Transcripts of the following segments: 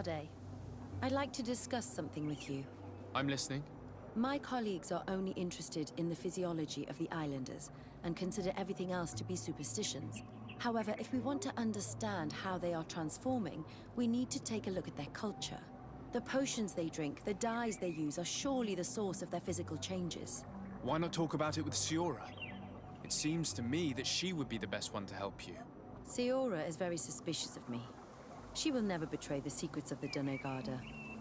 Desade. I'd like to discuss something with you. I'm listening. My colleagues are only interested in the physiology of the islanders and consider everything else to be superstitions. However, if we want to understand how they are transforming, we need to take a look at their culture. The potions they drink, the dyes they use are surely the source of their physical changes. Why not talk about it with Siora? It seems to me that she would be the best one to help you. Siora is very suspicious of me. She will never betray the secrets of the Donegada.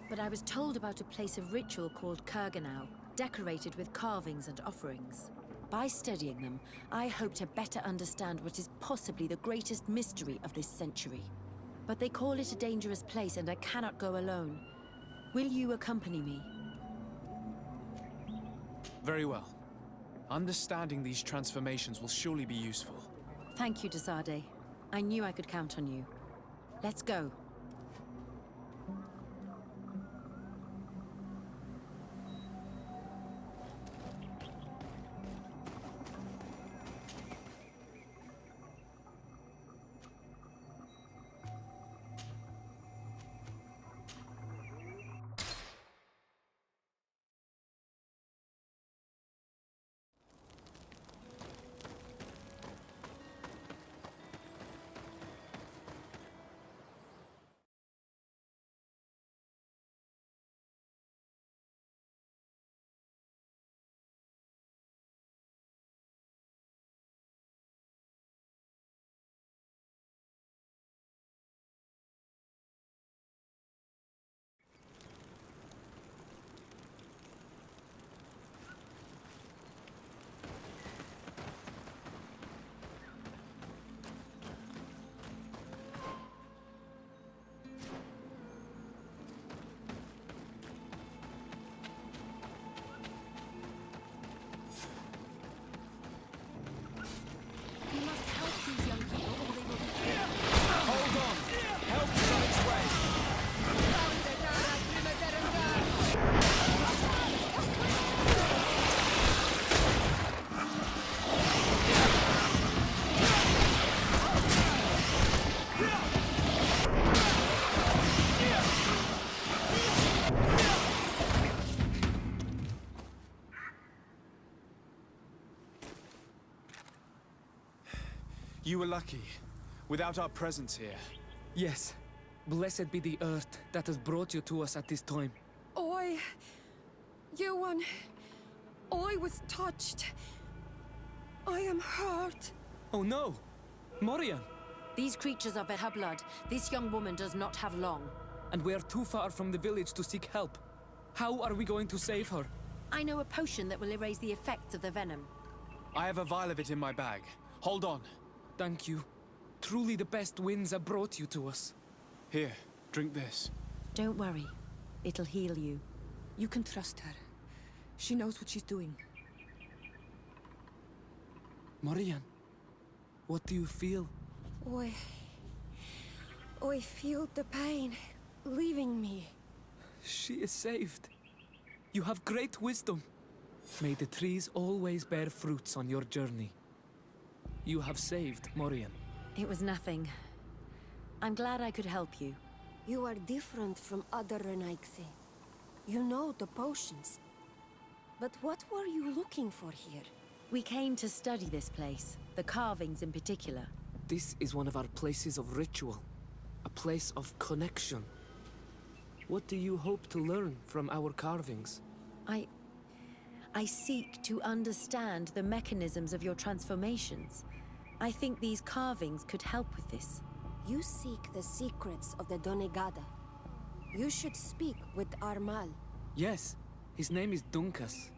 But I was told about a place of ritual called Kurganau, decorated with carvings and offerings. By studying them, I hope to better understand what is possibly the greatest mystery of this century. But they call it a dangerous place and I cannot go alone. Will you accompany me? Very well. Understanding these transformations will surely be useful. Thank you, Desade. I knew I could count on you. Let's go. You were lucky. Without our presence here. Yes. Blessed be the earth that has brought you to us at this time. Ewan, I was touched. I am hurt. Oh no! Morian! These creatures are her blood. This young woman does not have long. And we are too far from the village to seek help. How are we going to save her? I know a potion that will erase the effects of the venom. I have a vial of it in my bag. Hold on. Thank you. Truly the best winds have brought you to us. Here, drink this. Don't worry. It'll heal you. You can trust her. She knows what she's doing. Morian, what do you feel? I feel the pain leaving me. She is saved. You have great wisdom. May the trees always bear fruits on your journey. You have saved Morian. It was nothing. I'm glad I could help you. You are different from other Renaigse. You know the potions. But what were you looking for here? We came to study this place, the carvings in particular. This is one of our places of ritual. A place of connection. What do you hope to learn from our carvings? I seek to understand the mechanisms of your transformations. I think these carvings could help with this. You seek the secrets of the Donegada. You should speak with Armal. Yes, his name is Dunkas.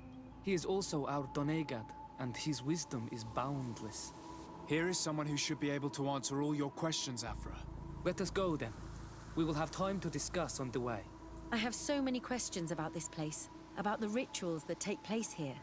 He is also our Donegad, and his wisdom is boundless. Here is someone who should be able to answer all your questions, Afra. Let us go then. We will have time to discuss on the way. I have so many questions about this place, about the rituals that take place here.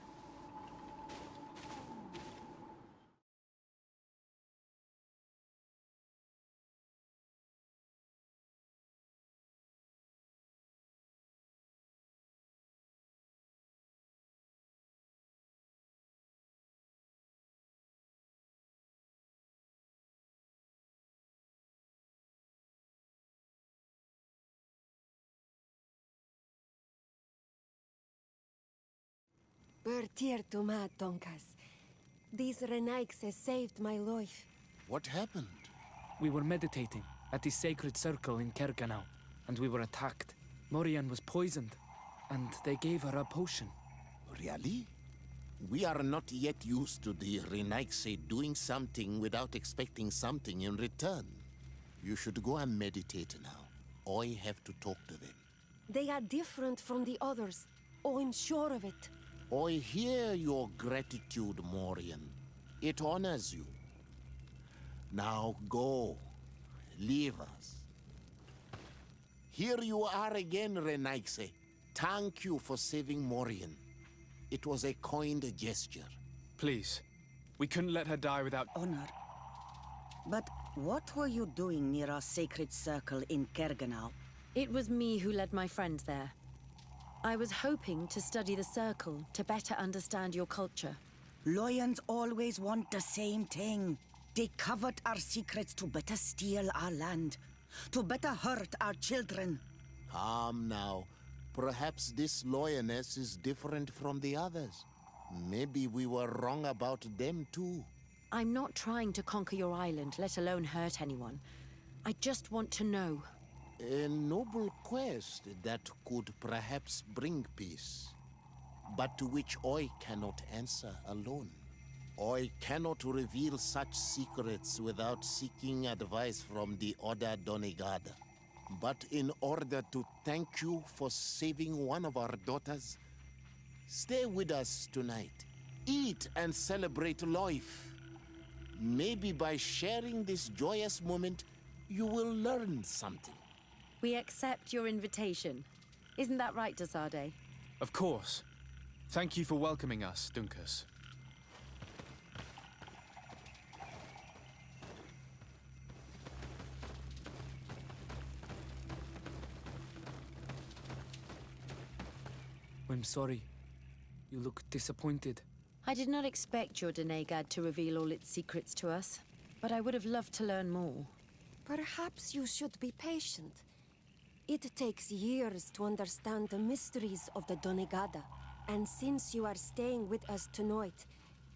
Bertir to Matt, Donkas. These Renaixes saved my life. What happened? We were meditating at the sacred circle in Kerganau, and we were attacked. Morian was poisoned, and they gave her a potion. Really? We are not yet used to the Renaixe doing something without expecting something in return. You should go and meditate now. I have to talk to them. They are different from the others. Oh, I'm sure of it. I hear your gratitude, Morian. It honors you. Now go. Leave us. Here you are again, Renaixe. Thank you for saving Morian. It was a kind gesture. Please. We couldn't let her die without... Honor. But what were you doing near our sacred circle in Kerganau? It was me who led my friends there. I was hoping to study the circle to better understand your culture. Lions always want the same thing. They covet our secrets to better steal our land, to better hurt our children. Calm now. Perhaps this lioness is different from the others. Maybe we were wrong about them too. I'm not trying to conquer your island, let alone hurt anyone. I just want to know. A noble quest that could perhaps bring peace, but to which I cannot answer alone. I cannot reveal such secrets without seeking advice from the Order Donegada. But in order to thank you for saving one of our daughters, stay with us tonight. Eat and celebrate life. Maybe by sharing this joyous moment, you will learn something. We accept your invitation. Isn't that right, Dasade? Of course. Thank you for welcoming us, Dunkas. I'm sorry. You look disappointed. I did not expect your Denegad to reveal all its secrets to us, but I would have loved to learn more. Perhaps you should be patient. It takes years to understand the mysteries of the Donegada, and since you are staying with us tonight,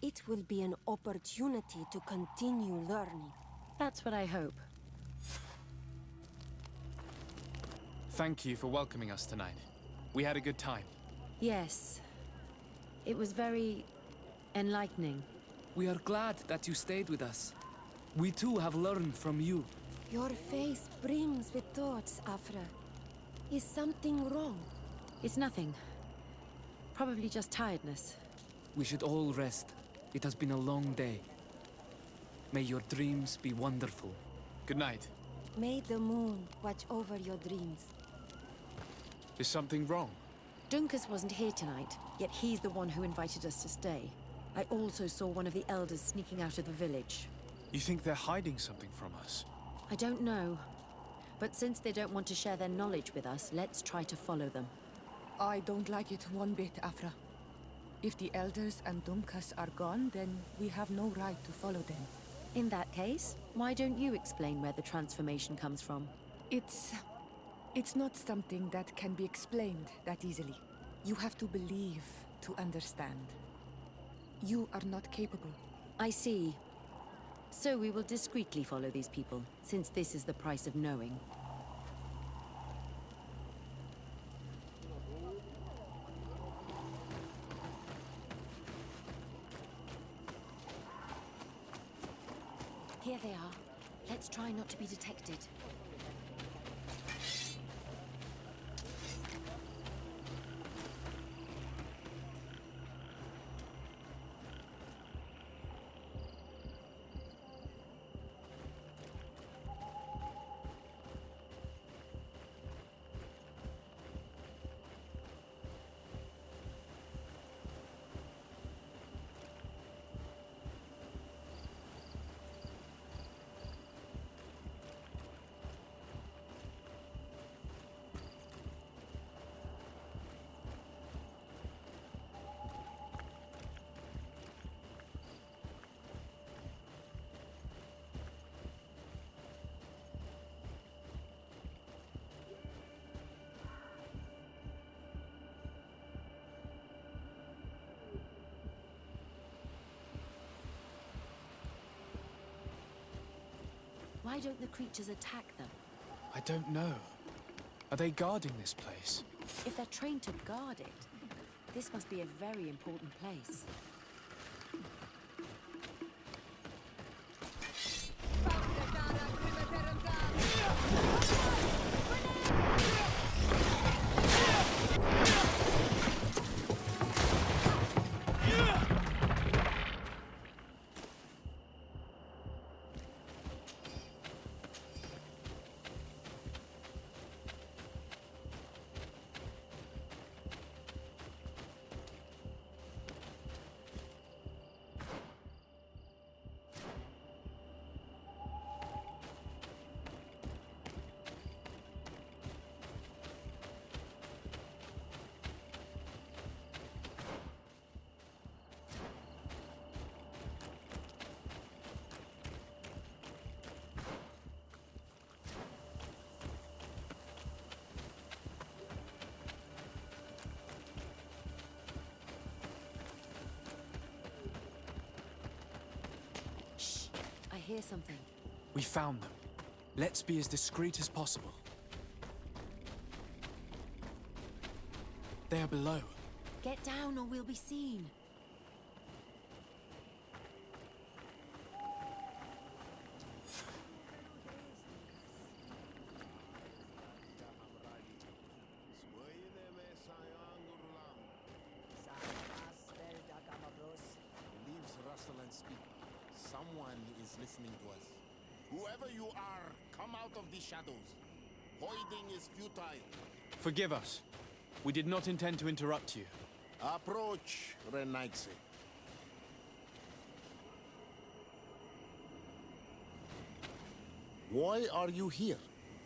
it will be an opportunity to continue learning. That's what I hope. Thank you for welcoming us tonight. We had a good time. Yes. It was very enlightening. We are glad that you stayed with us. We too have learned from you. Your face brims with thoughts, Afra. Is something wrong? It's nothing. Probably just tiredness. We should all rest. It has been a long day. May your dreams be wonderful. Good night. May the moon watch over your dreams. Is something wrong? Dunkas wasn't here tonight, yet he's the one who invited us to stay. I also saw one of the elders sneaking out of the village. You think they're hiding something from us? I don't know. But since they don't want to share their knowledge with us, let's try to follow them. I don't like it one bit, Afra. If the elders and Dunkas are gone, then we have no right to follow them. In that case, why don't you explain where the transformation comes from? It's not something that can be explained that easily. You have to believe to understand. You are not capable. I see. So we will discreetly follow these people, since this is the price of knowing. Here they are. Let's try not to be detected. Why don't the creatures attack them? I don't know. Are they guarding this place? If they're trained to guard it, this must be a very important place. I hear something. We found them. Let's be as discreet as possible. They are below. Get down or we'll be seen. Leaves rustle and speak. Someone is listening to us. Whoever you are, come out of the shadows. Hiding is futile. Forgive us. We did not intend to interrupt you. Approach, Renaigse. Why are you here?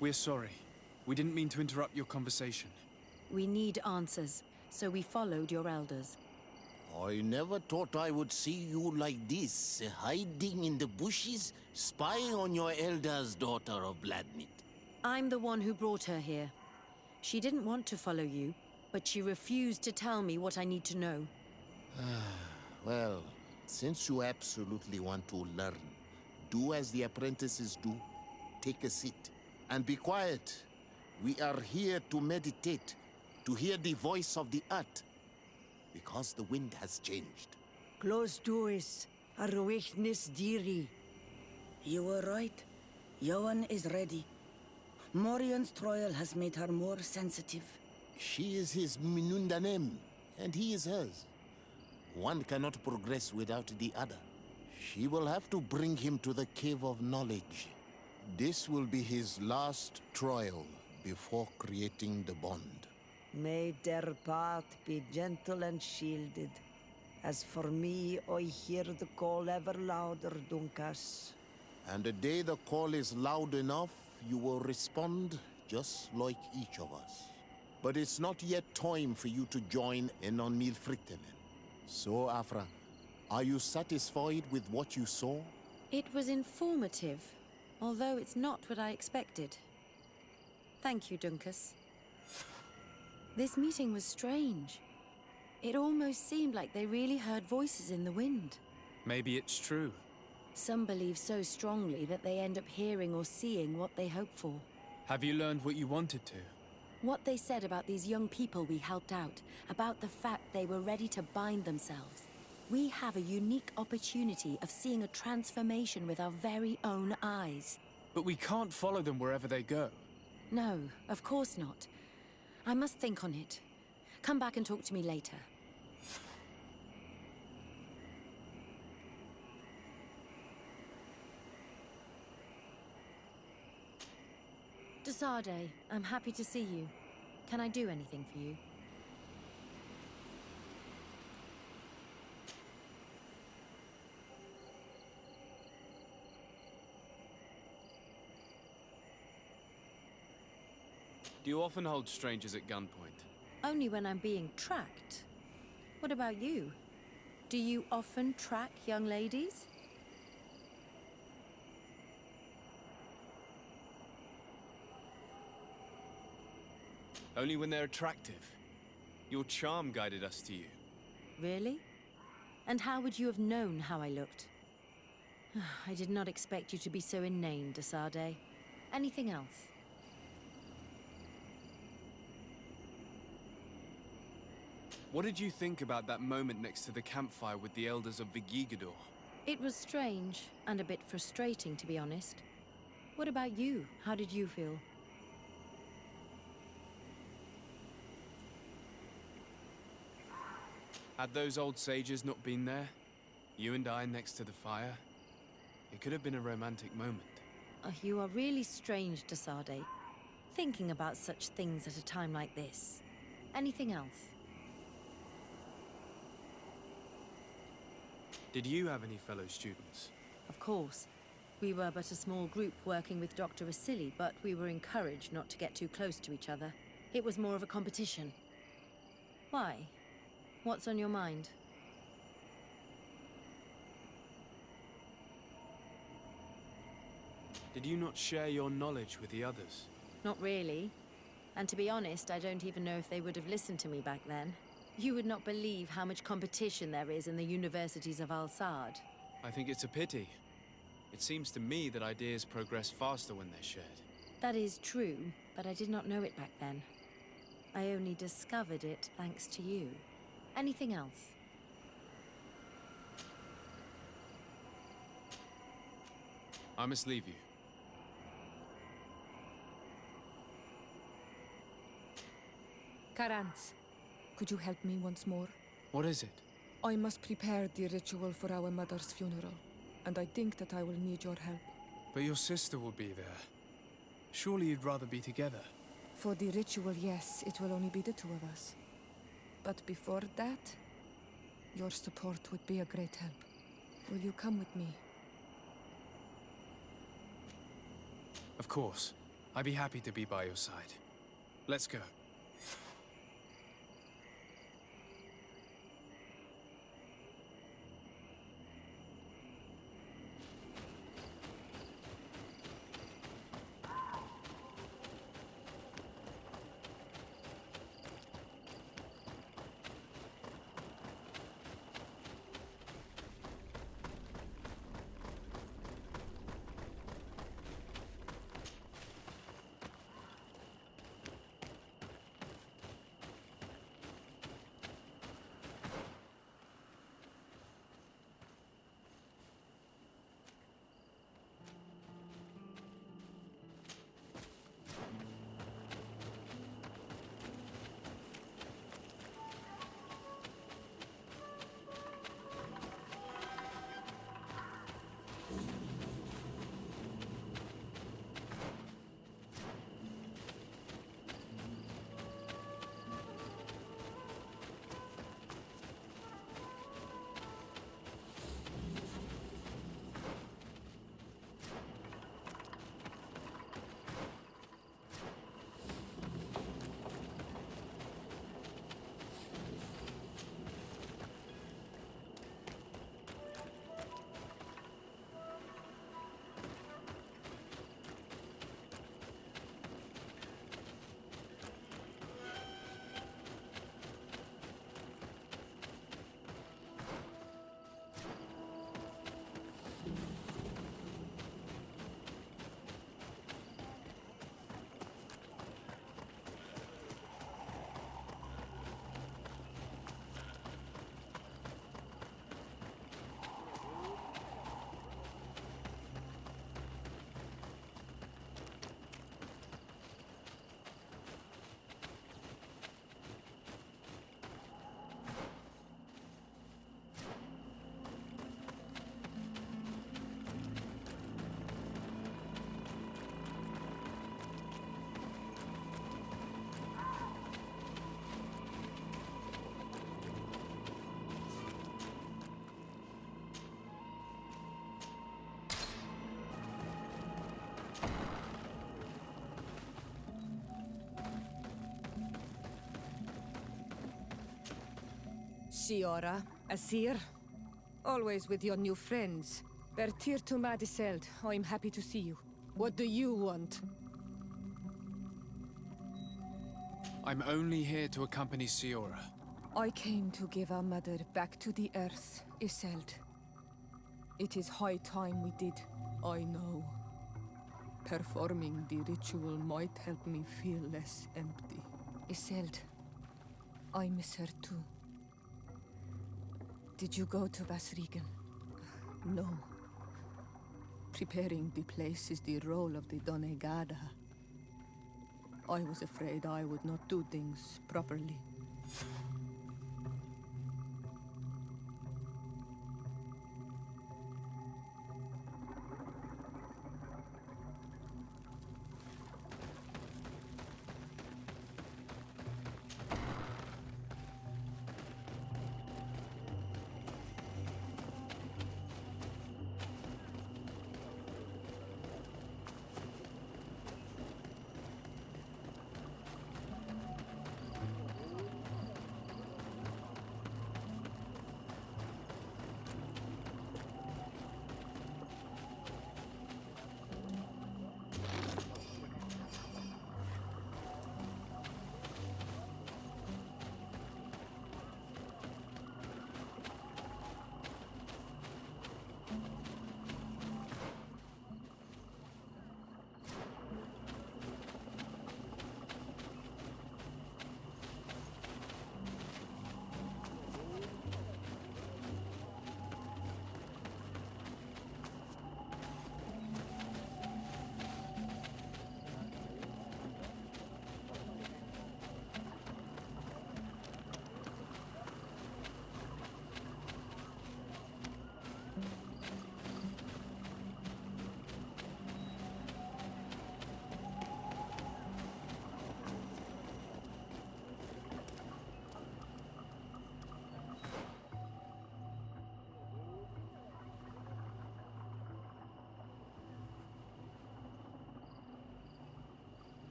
We're sorry. We didn't mean to interrupt your conversation. We need answers, so we followed your elders. I never thought I would see you like this, hiding in the bushes, spying on your elders, daughter of Bladnit. I'm the one who brought her here. She didn't want to follow you, but she refused to tell me what I need to know. Well, since you absolutely want to learn, do as the apprentices do. Take a seat and be quiet. We are here to meditate, to hear the voice of the earth, because the wind has changed. Close doors, Arwechnis Diri. You were right. Johan is ready. Morian's trial has made her more sensitive. She is his Minundanem, and he is hers. One cannot progress without the other. She will have to bring him to the Cave of Knowledge. This will be his last trial before creating the bond. May their path be gentle and shielded. As for me, I hear the call ever louder, Dunkas. And the day the call is loud enough, you will respond just like each of us. But it's not yet time for you to join in on Milfriktenen. So, Afra, are you satisfied with what you saw? It was informative, although it's not what I expected. Thank you, Dunkas. This meeting was strange. It almost seemed like they really heard voices in the wind. Maybe it's true. Some believe so strongly that they end up hearing or seeing what they hope for. Have you learned what you wanted to? What they said about these young people we helped out, about the fact they were ready to bind themselves. We have a unique opportunity of seeing a transformation with our very own eyes. But we can't follow them wherever they go. No, of course not. I must think on it. Come back and talk to me later. Desade, I'm happy to see you. Can I do anything for you? Do you often hold strangers at gunpoint? Only when I'm being tracked. What about you? Do you often track young ladies? Only when they're attractive. Your charm guided us to you. Really? And how would you have known how I looked? I did not expect you to be so inane, Desade. Anything else? What did you think about that moment next to the campfire with the elders of Vigigador? It was strange, and a bit frustrating, to be honest. What about you? How did you feel? Had those old sages not been there, you and I next to the fire, it could have been a romantic moment. You are really strange, Desade. Thinking about such things at a time like this. Anything else? Did you have any fellow students? Of course. We were but a small group working with Dr. Asili, but we were encouraged not to get too close to each other. It was more of a competition. Why? What's on your mind? Did you not share your knowledge with the others? Not really. And to be honest, I don't even know if they would have listened to me back then. You would not believe how much competition there is in the universities of Al-Sad. I think it's a pity. It seems to me that ideas progress faster when they're shared. That is true, but I did not know it back then. I only discovered it thanks to you. Anything else? I must leave you. Karantz, could you help me once more? What is it? I must prepare the ritual for our mother's funeral, and I think that I will need your help. But your sister will be there. Surely you'd rather be together. For the ritual, yes, it will only be the two of us. But before that, your support would be a great help. Will you come with me? Of course. I'd be happy to be by your side. Let's go. Shiora, Asir, always with your new friends. Bertir to Madiseld, I'm happy to see you. What do you want? I'm only here to accompany Siora. I came to give our mother back to the earth, Iseld. It is high time we did. I know. Performing the ritual might help me feel less empty. Isolde, I miss her too. Did you go to Vasrigan? No. Preparing the place is the role of the Donegada. I was afraid I would not do things properly.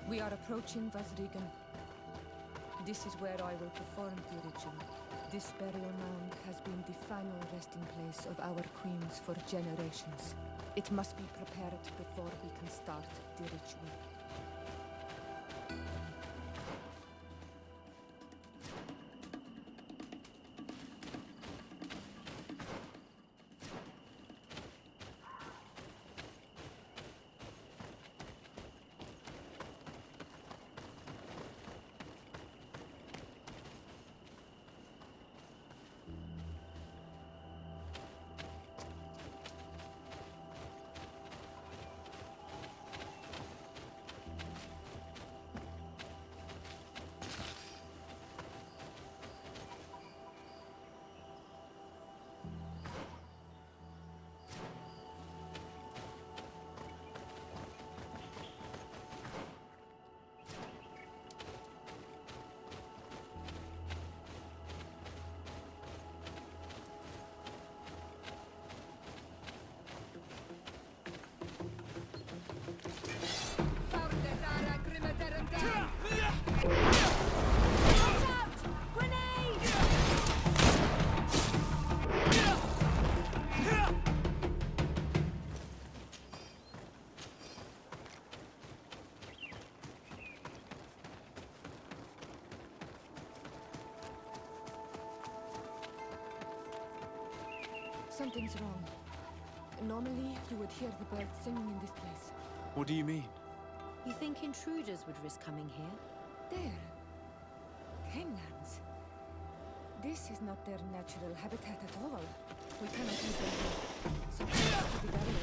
We are approaching Vasrigan. This is where I will perform the ritual. This burial mound has been the final resting place of our queens for generations. It must be prepared before we can start the ritual. Something's wrong. Normally, you would hear the birds singing in this place. What do you mean? You think intruders would risk coming here? There. Tamelands. This is not their natural habitat at all. We cannot leave them here. So close to the barrier.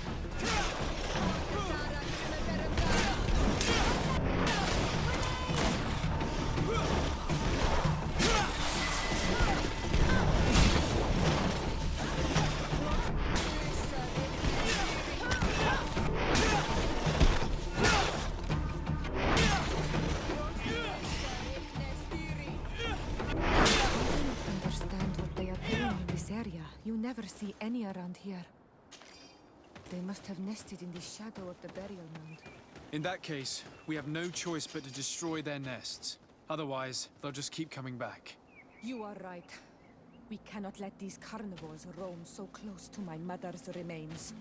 You never see any around here. They must have nested in the shadow of the burial mound. In that case, we have no choice but to destroy their nests. Otherwise, they'll just keep coming back. You are right. We cannot let these carnivores roam so close to my mother's remains.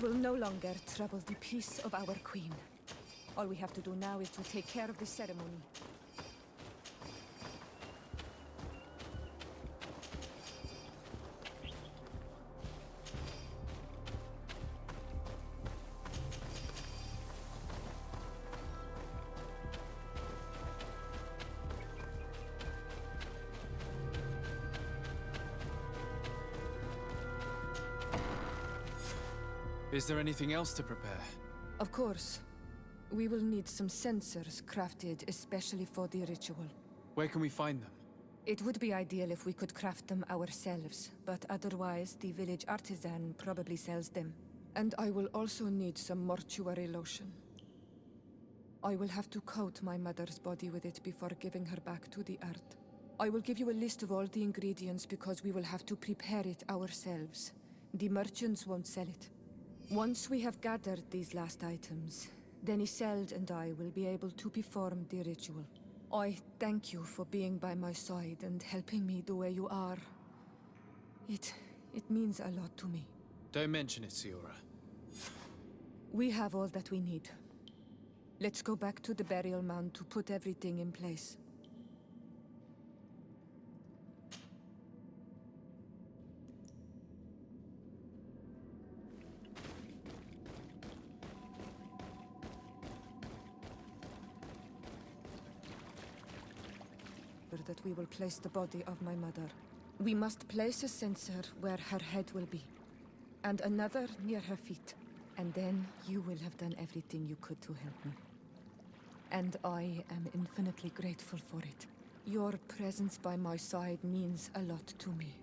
Will no longer trouble the peace of our queen. All we have to do now is to take care of the ceremony. Is there anything else to prepare? Of course. We will need some sensors crafted especially for the ritual. Where can we find them? It would be ideal if we could craft them ourselves, but otherwise the village artisan probably sells them. And I will also need some mortuary lotion. I will have to coat my mother's body with it before giving her back to the earth. I will give you a list of all the ingredients because we will have to prepare it ourselves. The merchants won't sell it. Once we have gathered these last items, then Isolde and I will be able to perform the ritual. I thank you for being by my side and helping me the way you are. It means a lot to me. Don't mention it, Siora. We have all that we need. Let's go back to the burial mound to put everything in place. That we will place the body of my mother. We must place a sensor where her head will be. and another near her feet. And then you will have done everything you could to help me. And I am infinitely grateful for it. Your presence by my side means a lot to me.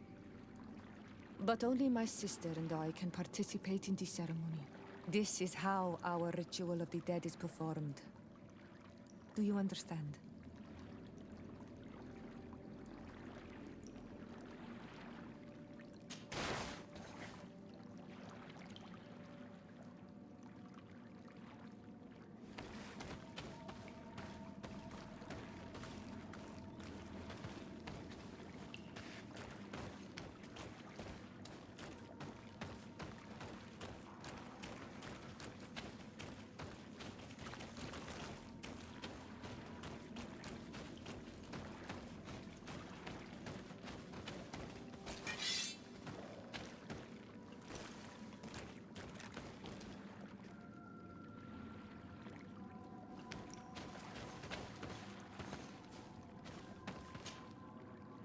But only my sister and I can participate in the ceremony. This is how our ritual of the dead is performed. Do you understand?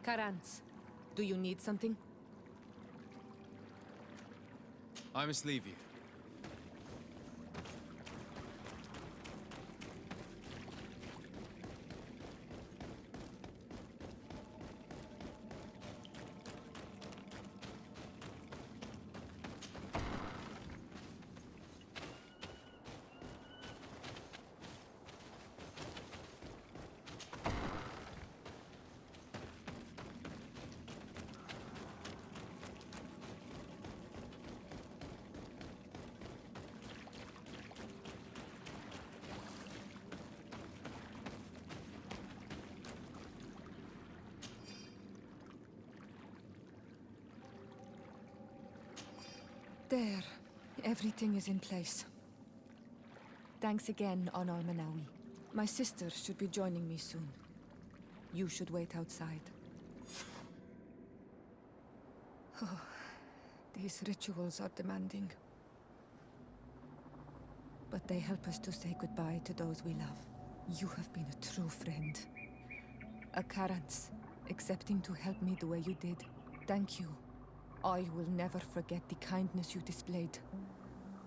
Karantz, do you need something? I must leave you. There. Everything is in place. Thanks again, Onal Manawi. My sister should be joining me soon. You should wait outside. Oh, these rituals are demanding. But they help us to say goodbye to those we love. You have been a true friend. A Karantz, accepting to help me the way you did. Thank you. I will never forget the kindness you displayed,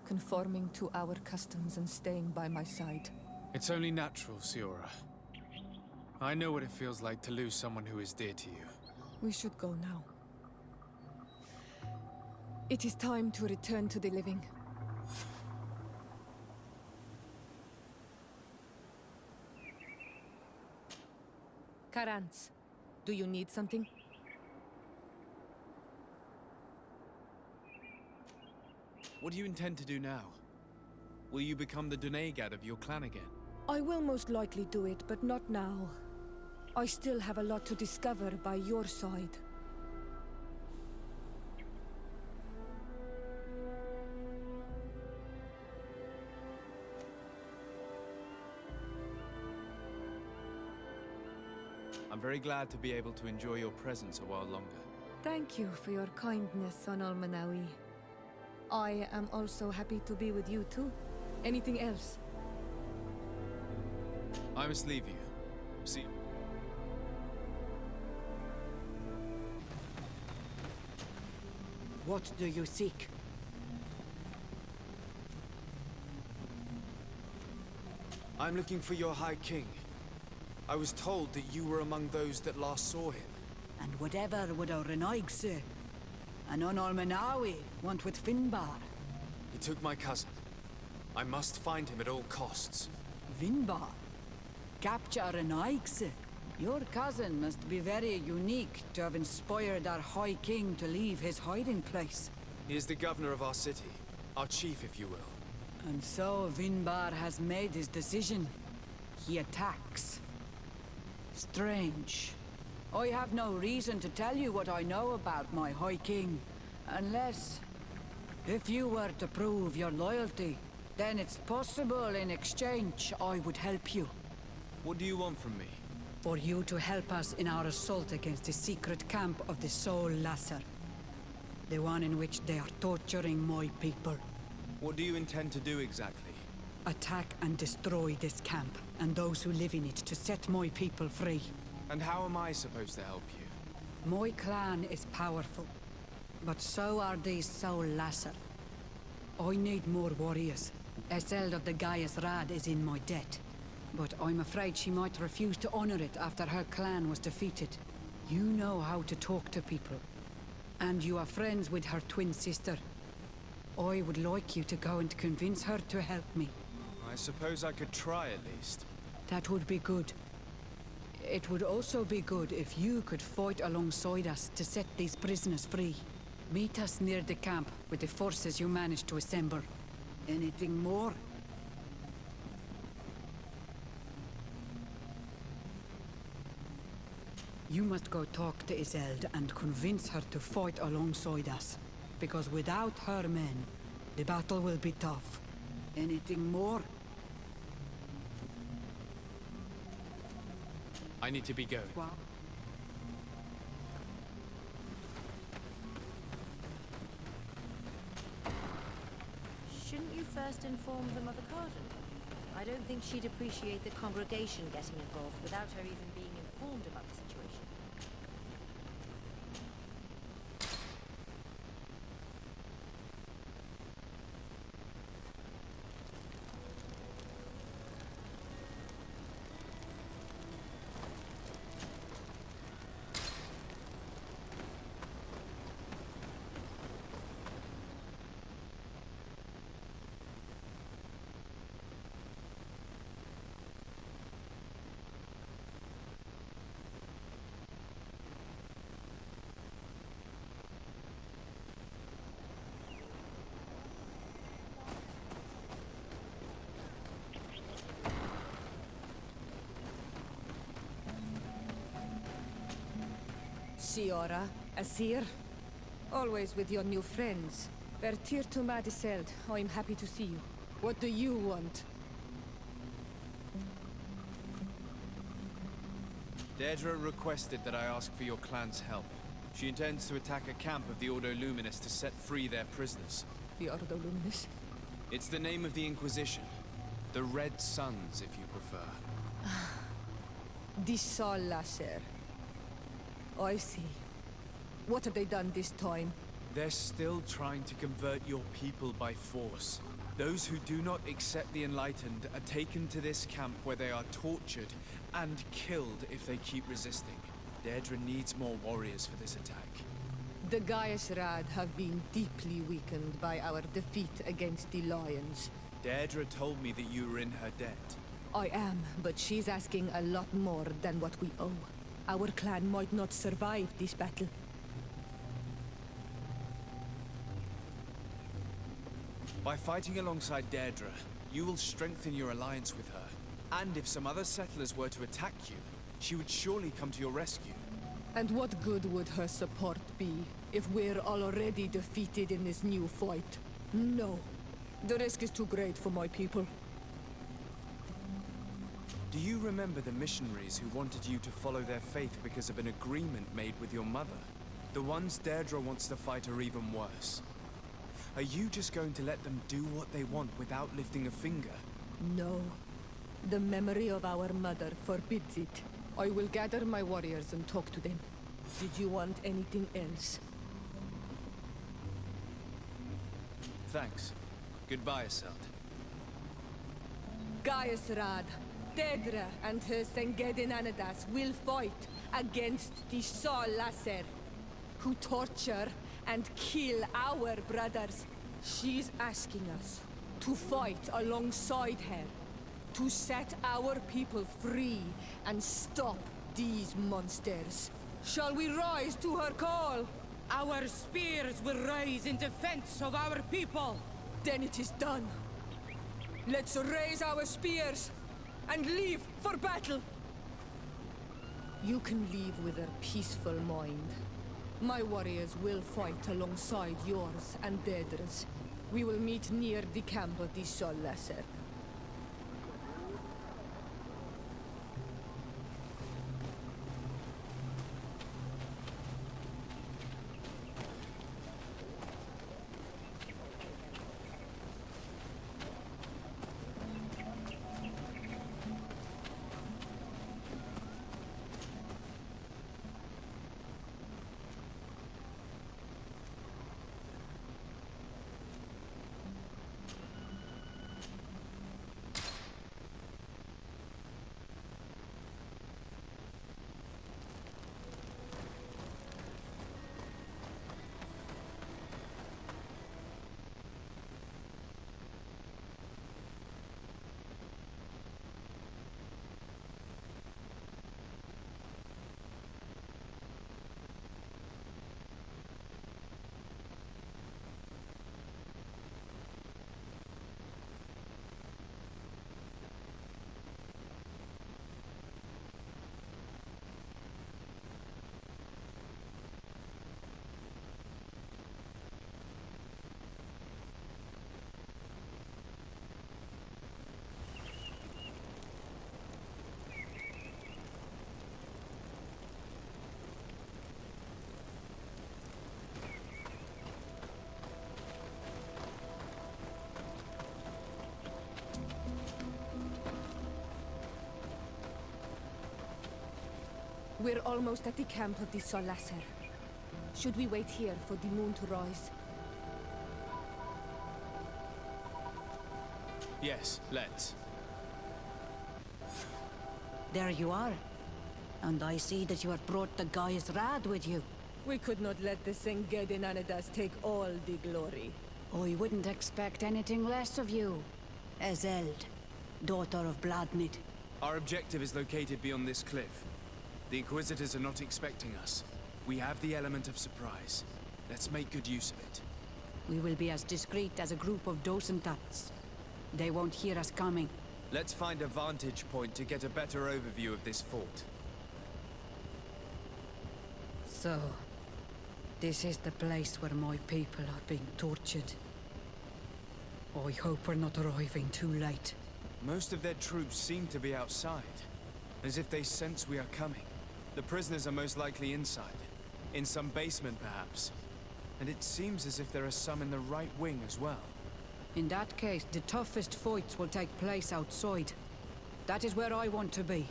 conforming to our customs and staying by my side. It's only natural, Siora. I know what it feels like to lose someone who is dear to you. We should go now. It is time to return to the living. Karantz, do you need something? What do you intend to do now? Will you become the Donegad of your clan again? I will most likely do it, but not now. I still have a lot to discover by your side. I'm very glad to be able to enjoy your presence a while longer. Thank you for your kindness, Onal Manawi. I am also happy to be with you too. Anything else? I must leave you. See. What do you seek? I'm looking for your High King. I was told that you were among those that last saw him. And whatever would our Renoig say? And Onal Manawi want with Finbar. He took my cousin. I must find him at all costs. Vinbar? Capture Renoig? Your cousin must be very unique to have inspired our High King to leave his hiding place. He is the governor of our city. Our chief, if you will. And so Vinbar has made his decision. He attacks. Strange. I have no reason to tell you what I know about my High King. Unless... if you were to prove your loyalty, then it's possible in exchange I would help you. What do you want from me? For you to help us in our assault against the secret camp of the Soul Lasser. The one in which they are torturing my people. What do you intend to do exactly? Attack and destroy this camp, and those who live in it, to set my people free. And how am I supposed to help you? My clan is powerful, but so are these Soul Lasser. I need more warriors. Eseld of the Gaius Rad is in my debt. But I'm afraid she might refuse to honor it after her clan was defeated. You know how to talk to people. And you are friends with her twin sister. I would like you to go and convince her to help me. I suppose I could try at least. That would be good. It would also be good if you could fight alongside us to set these prisoners free. Meet us near the camp with the forces you managed to assemble. Anything more? You must go talk to Iseld and convince her to fight alongside us. Because without her men, the battle will be tough. Anything more? I need to be going. Well, Shouldn't you first inform them of the cardinal? I don't think she'd appreciate the congregation getting involved without her even being informed about the situation. Siora, Asir, always with your new friends. Bertir to Madiseld, I'm happy to see you. What do you want? Deirdre requested that I ask for your clan's help. She intends to attack a camp of the Ordo Luminous to set free their prisoners. The Ordo Luminous? It's the name of the Inquisition. The Red Suns, if you prefer. The Sol Lasher. I see. What have they done this time? They're still trying to convert your people by force. Those who do not accept the Enlightened are taken to this camp where they are tortured and killed if they keep resisting. Deirdre needs more warriors for this attack. The Gaius Rad have been deeply weakened by our defeat against the Lions. Deirdre told me that you were in her debt. I am, but she's asking a lot more than what we owe. Our clan might not survive this battle. By fighting alongside Deirdre, you will strengthen your alliance with her. And if some other settlers were to attack you, she would surely come to your rescue. And what good would her support be if we're already defeated in this new fight? No. The risk is too great for my people. Do you remember the missionaries who wanted you to follow their faith because of an agreement made with your mother? The ones Deirdre wants to fight are even worse. Are you just going to let them do what they want without lifting a finger? No. The memory of our mother forbids it. I will gather my warriors and talk to them. Did you want anything else? Thanks. Goodbye, Aseld. Gaius Rad, Deirdre and her Sengedin Anadas will fight against the Sol Lasser, who torture and kill our brothers. She's asking us to fight alongside her, to set our people free and stop these monsters. Shall we rise to her call? Our spears will rise in defense of our people. Then it is done. Let's raise our spears and leave for battle. You can leave with a peaceful mind. My warriors will fight alongside yours and Deirdre's. We will meet near the camp of the Sol Lasser. We're almost at the camp of the Solasser. Should we wait here for the moon to rise? Yes, let's. There you are. And I see that you have brought the guy's Rad with you. We could not let the Sengedinanidas take all the glory. I wouldn't expect anything less of you. Ezeld, daughter of Bladnid. Our objective is located beyond this cliff. The Inquisitors are not expecting us. We have the element of surprise. Let's make good use of it. We will be as discreet as a group of Dosentats. They won't hear us coming. Let's find a vantage point to get a better overview of this fort. So, this is the place where my people are being tortured. I hope we're not arriving too late. Most of their troops seem to be outside, as if they sense we are coming. The prisoners are most likely inside, in some basement perhaps. And it seems as if there are some in the right wing as well. In that case, the toughest fights will take place outside. That is where I want to be.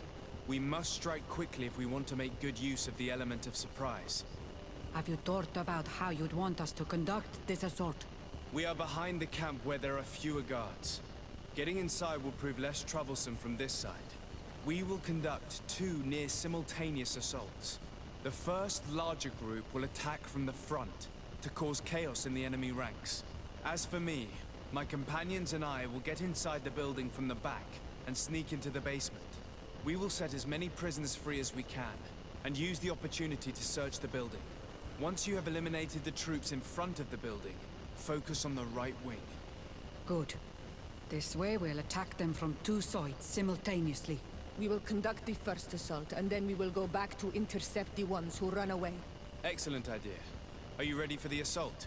We must strike quickly if we want to make good use of the element of surprise. Have you thought about how you'd want us to conduct this assault? We are behind the camp where there are fewer guards. Getting inside will prove less troublesome from this side. We will conduct two near-simultaneous assaults. The first larger group will attack from the front to cause chaos in the enemy ranks. As for me, my companions and I will get inside the building from the back and sneak into the basement. We will set as many prisoners free as we can and use the opportunity to search the building. Once you have eliminated the troops in front of the building, focus on the right wing. Good. This way we'll attack them from two sides simultaneously. We will conduct the first assault, and then we will go back to intercept the ones who run away. Excellent idea. Are you ready for the assault?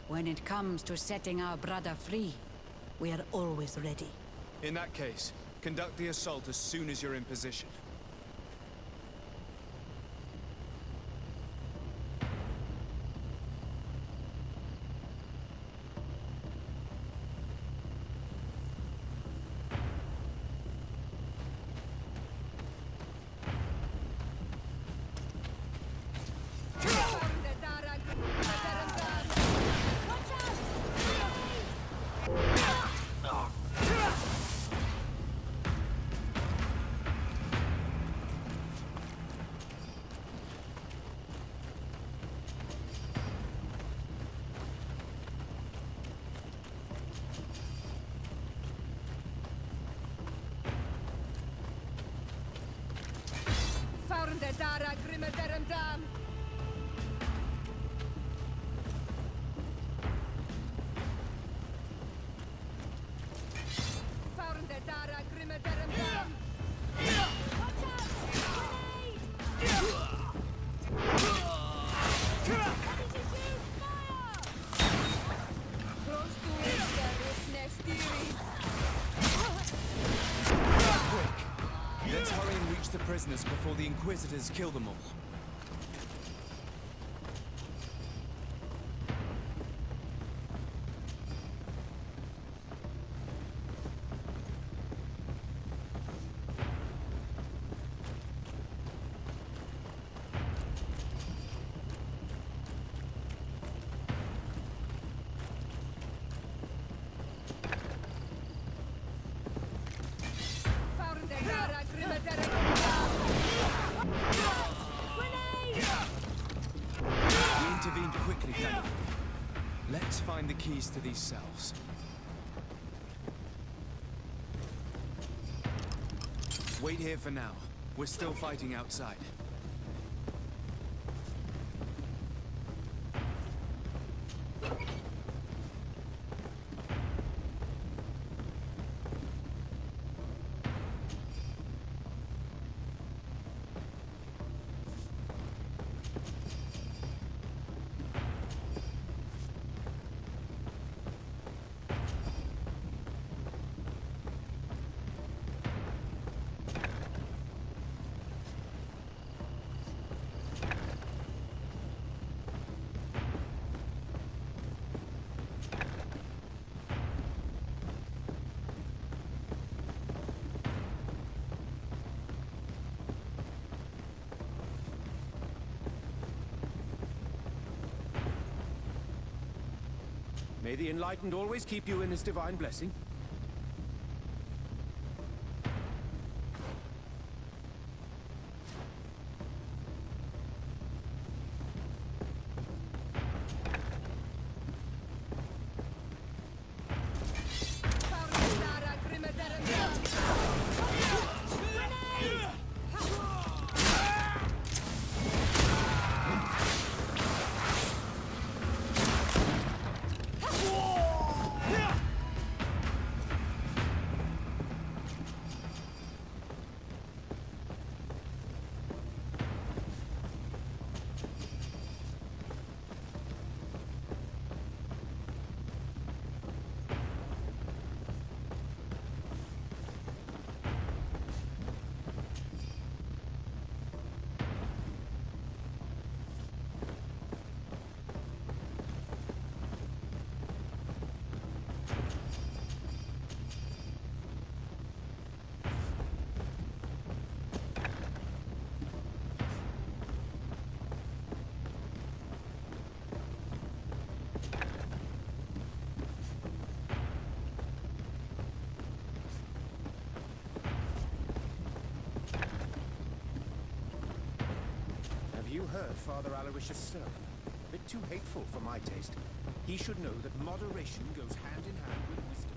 When it comes to setting our brother free, we are always ready. In that case, conduct the assault as soon as you're in position. Let's hurry and reach the prisoners before the Inquisitors kill them all. Intervened quickly, thankfully. Let's find the keys to these cells. Wait here for now. We're still fighting outside. May the Enlightened always keep you in his divine blessing. You heard Father Aloysius' sermon. A bit too hateful for my taste. He should know that moderation goes hand in hand with wisdom.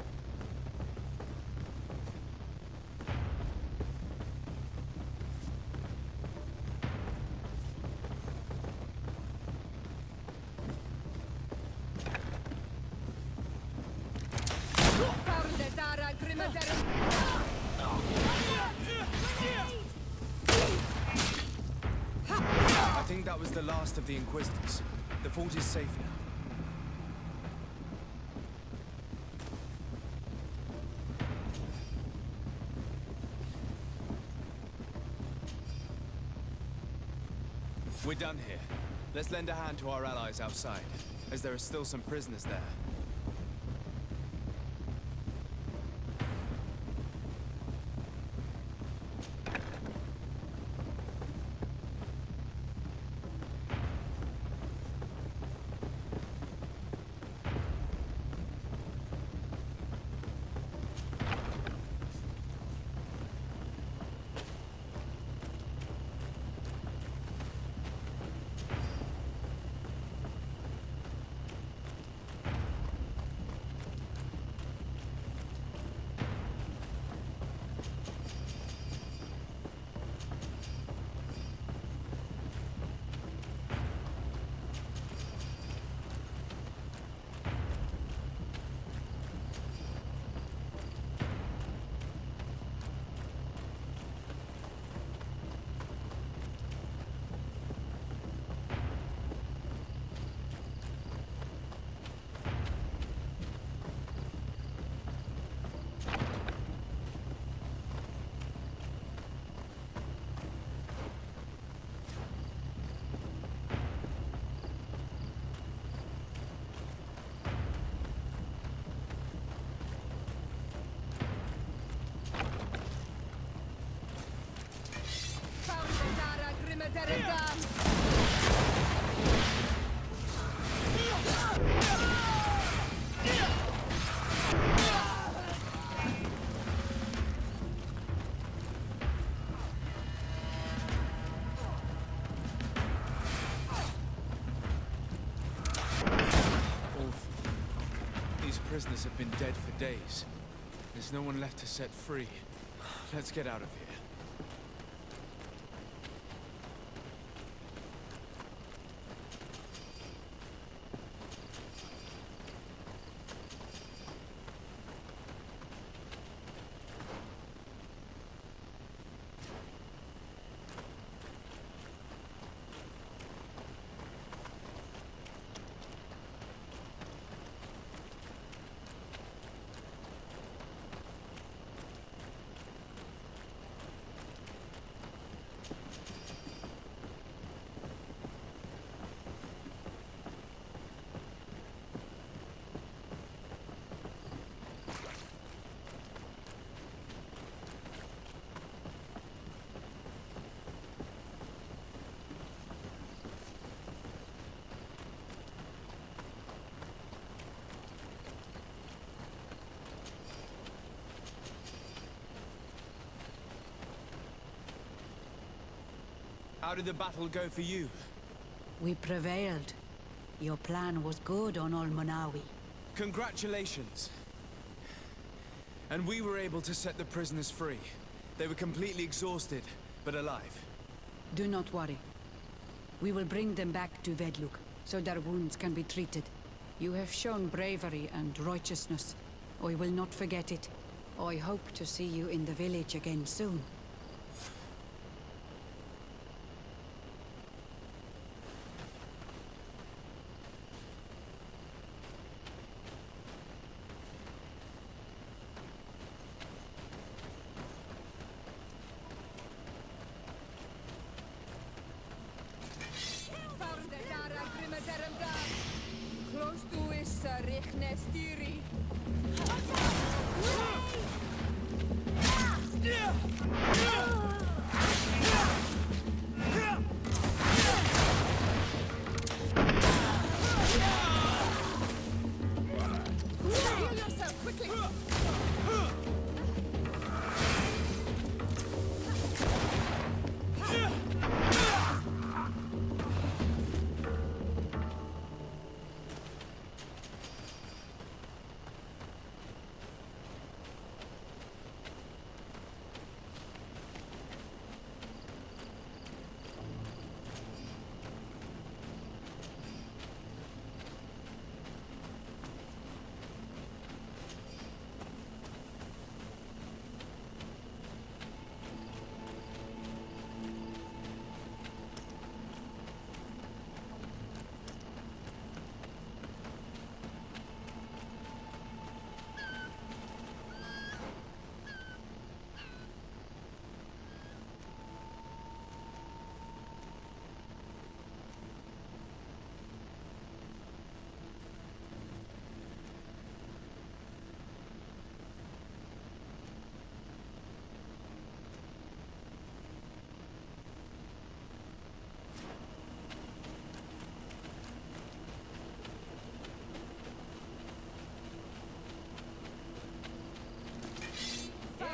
I think that was the last of the Inquisitors. The fort is safe now. We're done here. Let's lend a hand to our allies outside, as there are still some prisoners there. Prisoners have been dead for days. There's no one left to set free. Let's get out of here. How did the battle go for you? We prevailed. Your plan was good on Almanawi. Congratulations. And we were able to set the prisoners free. They were completely exhausted, but alive. Do not worry. We will bring them back to Vedluk, so their wounds can be treated. You have shown bravery and righteousness. I will not forget it. I hope to see you in the village again soon. Close to is Richnestiri. Heal yourself quickly.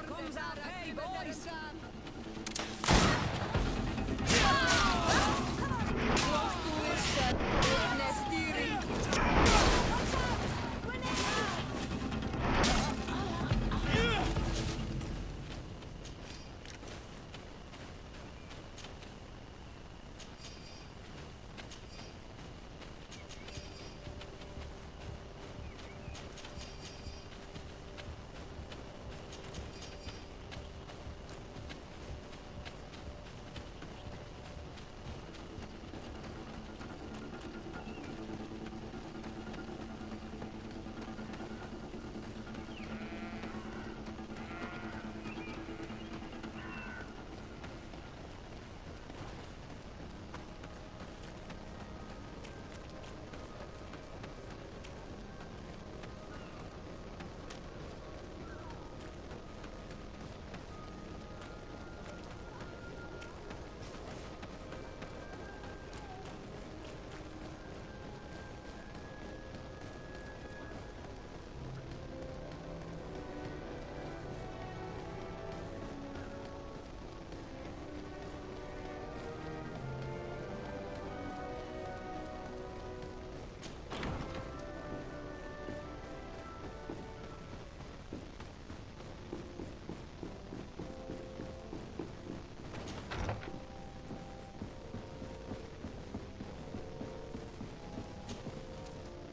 Comes our pay, boys!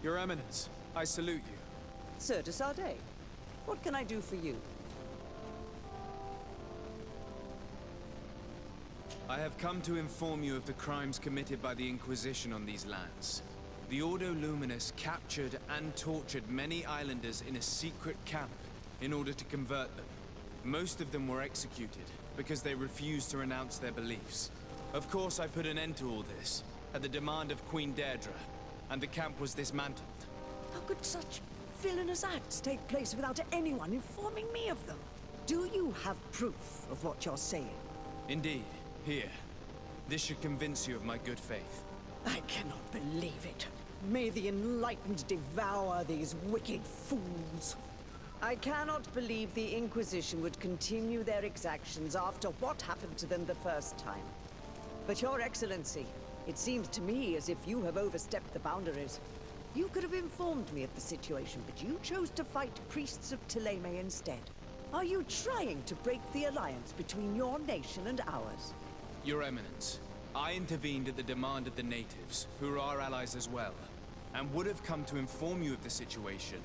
Your Eminence, I salute you. Sir de Sardet, what can I do for you? I have come to inform you of the crimes committed by the Inquisition on these lands. The Ordo Luminous captured and tortured many islanders in a secret camp in order to convert them. Most of them were executed because they refused to renounce their beliefs. Of course, I put an end to all this at the demand of Queen Deirdre, and the camp was dismantled. How could such villainous acts take place without anyone informing me of them? Do you have proof of what you're saying? Indeed. Here. This should convince you of my good faith. I cannot believe it. May the enlightened devour these wicked fools. I cannot believe the Inquisition would continue their exactions after what happened to them the first time. But Your Excellency, it seems to me as if you have overstepped the boundaries. You could have informed me of the situation, but you chose to fight priests of Thélème instead. Are you trying to break the alliance between your nation and ours? Your Eminence, I intervened at the demand of the natives, who are our allies as well, and would have come to inform you of the situation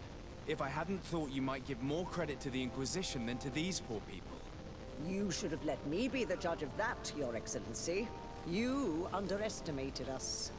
if I hadn't thought you might give more credit to the Inquisition than to these poor people. You should have let me be the judge of that, Your Excellency. You underestimated us.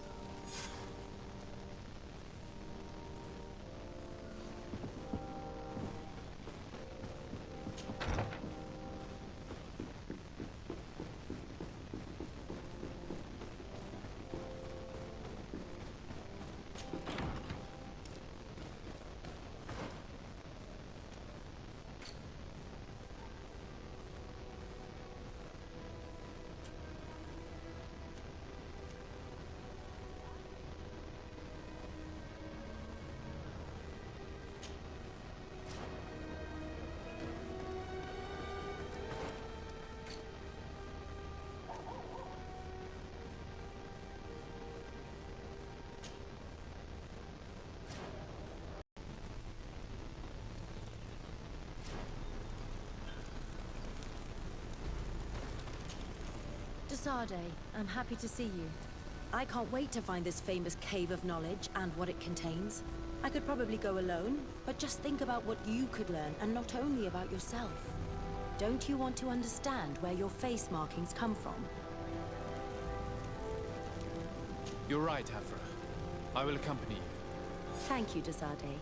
Desade, I'm happy to see you. I can't wait to find this famous cave of knowledge and what it contains. I could probably go alone, but just think about what you could learn, and not only about yourself. Don't you want to understand where your face markings come from? You're right, Hafra. I will accompany you. Thank you, Desade.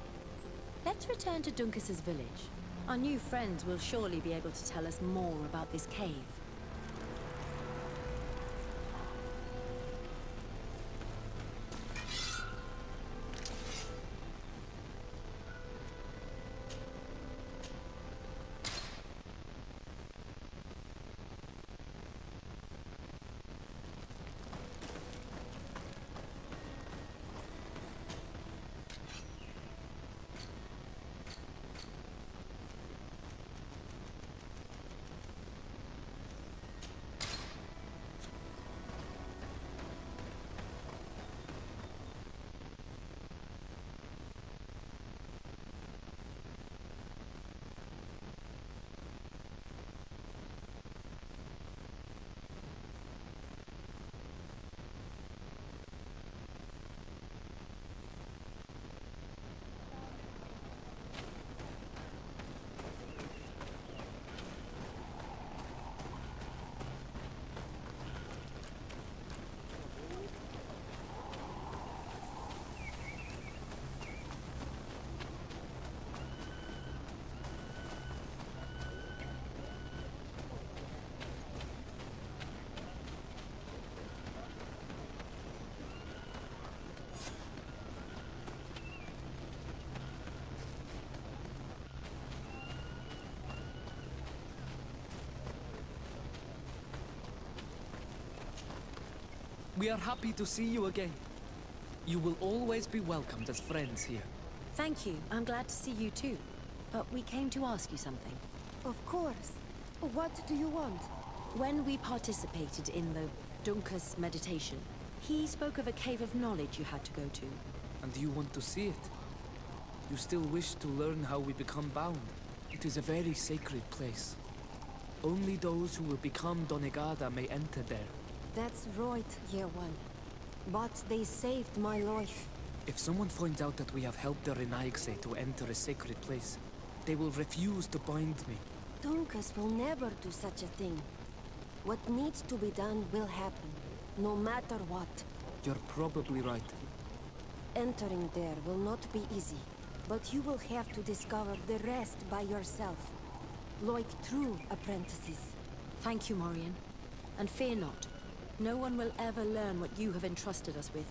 Let's return to Duncas's village. Our new friends will surely be able to tell us more about this cave. We are happy to see you again. You will always be welcomed as friends here. Thank you. I'm glad to see you too. But we came to ask you something. Of course. What do you want? When we participated in the Duncas meditation, he spoke of a cave of knowledge you had to go to. And you want to see it? You still wish to learn how we become bound? It is a very sacred place. Only those who will become Donegada may enter there. That's right, Year One. But they saved my life. If someone finds out that we have helped the Renaigse to enter a sacred place, they will refuse to bind me. Duncas will never do such a thing. What needs to be done will happen, no matter what. You're probably right. Entering there will not be easy, but you will have to discover the rest by yourself. Like true apprentices. Thank you, Morian. And fear not. No one will ever learn what you have entrusted us with.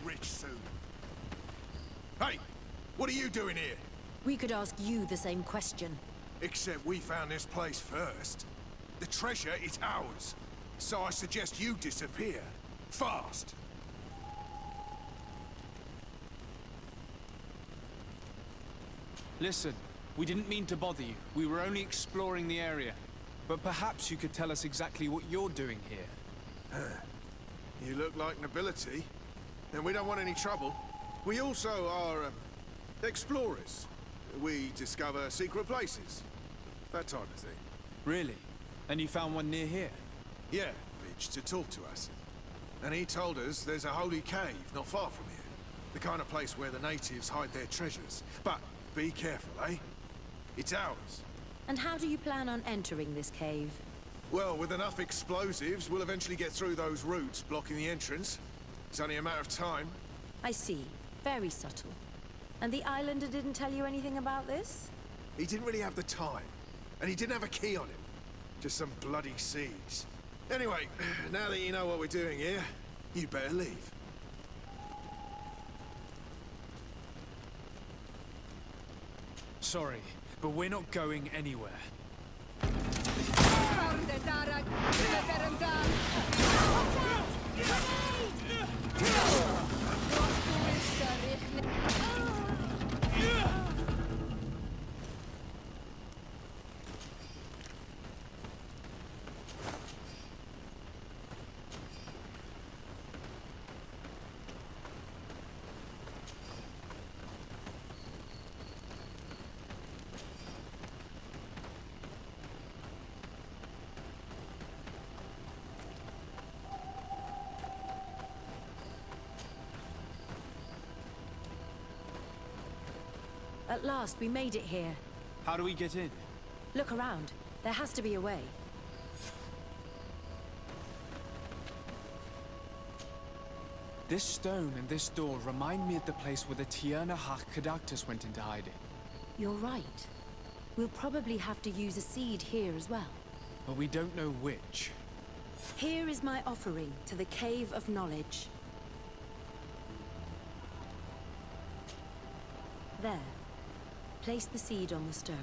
rich soon. Hey, what are you doing here? We could ask you the same question. Except we found this place first. The treasure is ours. So I suggest you disappear. Fast. Listen, we didn't mean to bother you. We were only exploring the area. But perhaps you could tell us exactly what you're doing here. You look like nobility, and we don't want any trouble. We also are explorers. We discover secret places. That type of thing. Really? And you found one near here? Yeah, Bitch to talk to us. And he told us there's a holy cave not far from here. The kind of place where the natives hide their treasures. But be careful, eh? It's ours. And how do you plan on entering this cave? Well, with enough explosives, we'll eventually get through those roots blocking the entrance. It's only a matter of time. I see. Very subtle. And the islander didn't tell you anything about this? He didn't really have the time. And he didn't have a key on him. Just some bloody seeds. Anyway, now that you know what we're doing here, you better leave. Sorry, but we're not going anywhere. At last, we made it here. How do we get in? Look around. There has to be a way. This stone and this door remind me of the place where the Tierna Hach Kadactus went into hiding. You're right. We'll probably have to use a seed here as well. But we don't know which. Here is my offering to the Cave of Knowledge. There. Place the seed on the stone.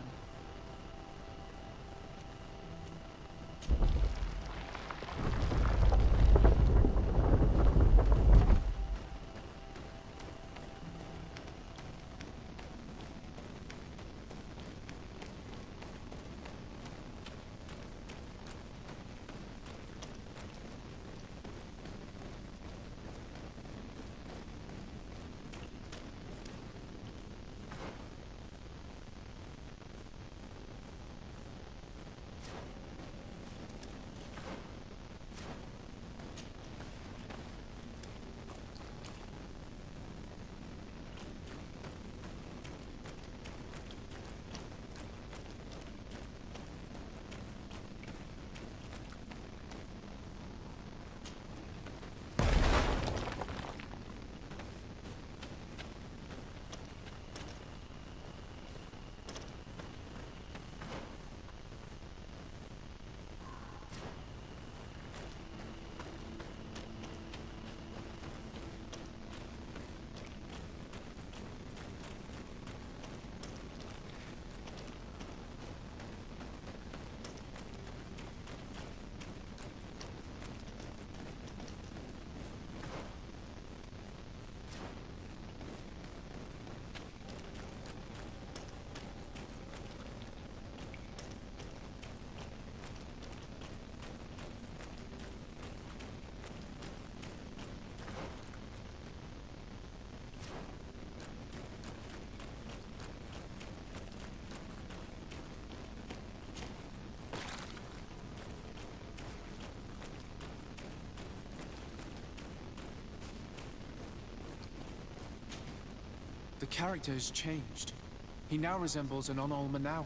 The character has changed. He now resembles an Onol Manawi.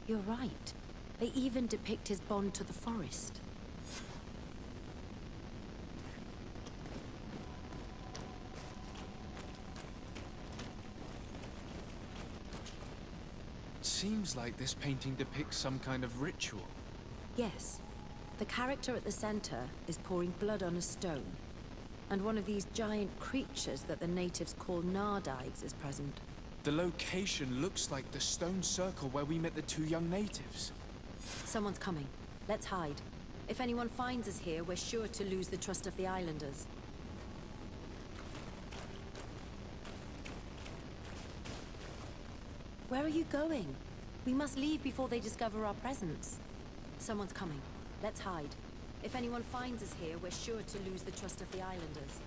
You're right. They even depict his bond to the forest. It seems like this painting depicts some kind of Yes. The character at the center is pouring blood on a stone. And one of these giant creatures that the natives call nardives is present. The location looks like the stone circle where we met the two young natives. Someone's coming. Let's hide. If anyone finds us here, we're sure to lose the trust of the islanders. Where are you going? We must leave before they discover our presence. Someone's coming. Let's hide. If anyone finds us here, we're sure to lose the trust of the islanders.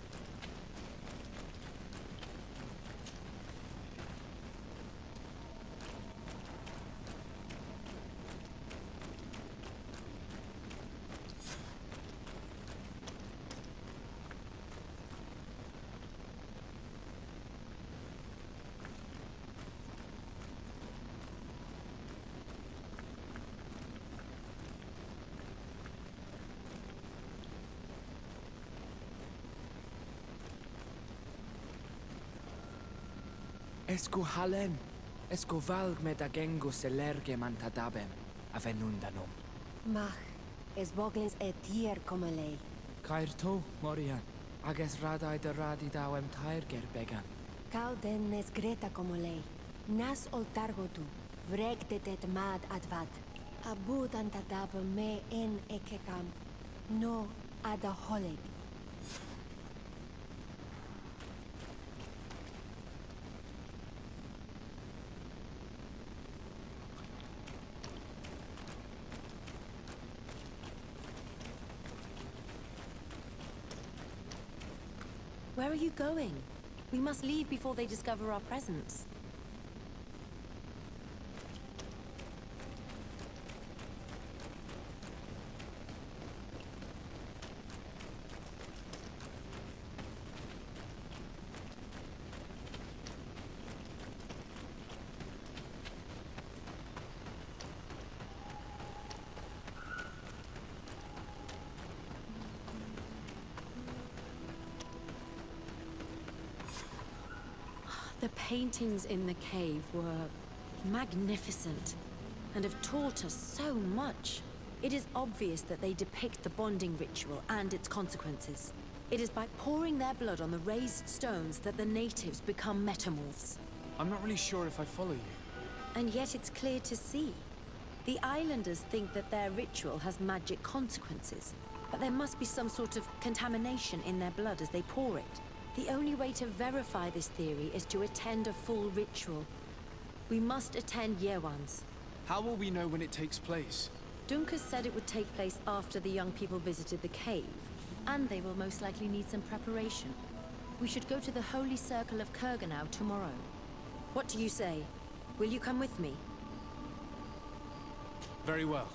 Esco halen, esco valg med agengo selerge mantadabem, avenundanum. Mach, es boglins et tier como lei. Cairto, Morian, ages radai de radi dawem tairger began. Cauden nes greta como lei. Nas oltargo tu, vreg de det mad advad. Abud antadab me en ekekam, no ada holeg. Where are you going? We must leave before they discover our presence. The paintings in the cave were magnificent and have taught us so much. It is obvious that they depict the bonding ritual and its consequences. It is by pouring their blood on the raised stones that the natives become metamorphs. I'm not really sure if I follow you. And yet it's clear to see. The islanders think that their ritual has magic consequences, but there must be some sort of contamination in their blood as they pour it. The only way to verify this theory is to attend a full ritual. We must attend Yewan's. How will we know when it takes place? Duncan said it would take place after the young people visited the cave, and they will most likely need some preparation. We should go to the Holy Circle of Kurganau tomorrow. What do you say? Will you come with me? Very well.